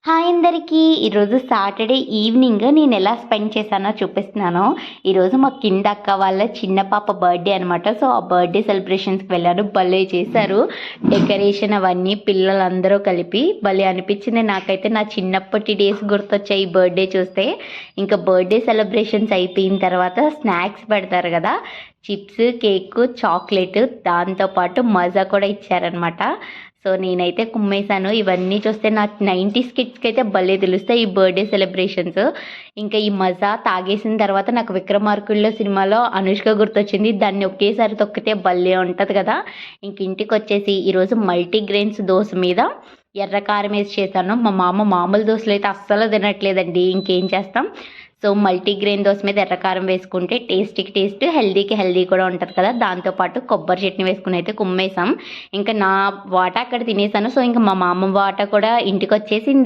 Hi అందరికీ! ఈరోజు Saturday evening నేను ఎలా స్పెండ్ చేశానో చూపిస్తున్నాను. ఈరోజు మా కింద అక్క వాళ్ళ చిన్న పాప బర్త్డే అనమాట. సో ఆ బర్త్డే సెలబ్రేషన్స్కి వెళ్ళాను. భలే చేశారు డెకరేషన్ అవన్నీ, పిల్లలందరూ కలిపి భలే అనిపించింది నాకైతే. నా చిన్నప్పటి డేస్ గుర్తొచ్చాయి ఈ బర్త్డే చూస్తే. ఇంకా బర్త్డే సెలబ్రేషన్స్ అయిపోయిన తర్వాత స్నాక్స్ పెడతారు కదా, చిప్స్, కేక్, చాక్లెట్, దాంతోపాటు మజా కూడా ఇచ్చారనమాట. సో నేనైతే కుమ్మేశాను. ఇవన్నీ చూస్తే నా 90s కిడ్స్కి అయితే భలే తెలుస్తాయి ఈ బర్త్డే సెలబ్రేషన్స్. ఇంకా ఈ మజా తాగేసిన తర్వాత నాకు విక్రమార్కుల్లో సినిమాలో అనుష్క గుర్తొచ్చింది. దాన్ని ఒకేసారి తొక్కితే భలే ఉంటుంది కదా. ఇంక ఇంటికి వచ్చేసి ఈరోజు మల్టీగ్రెయిన్స్ దోశ మీద ఎర్ర కారం వేసి చేశాను. మా మామ మామూలు దోశలు అయితే అస్సలు తినట్లేదండి. ఇంకేం చేస్తాం. సో మల్టీగ్రెయిన్ దోశ మీద ఎర్రకారం వేసుకుంటే టేస్ట్కి టేస్ట్, హెల్దీకి హెల్దీ కూడా ఉంటుంది కదా. దాంతోపాటు కొబ్బరి చట్నీ వేసుకుని అయితే కుమ్మేసాం. ఇంకా నా వాటా అక్కడ తినేసాను. సో ఇంకా మా మామ వాటా కూడా ఇంటికి వచ్చేసింది.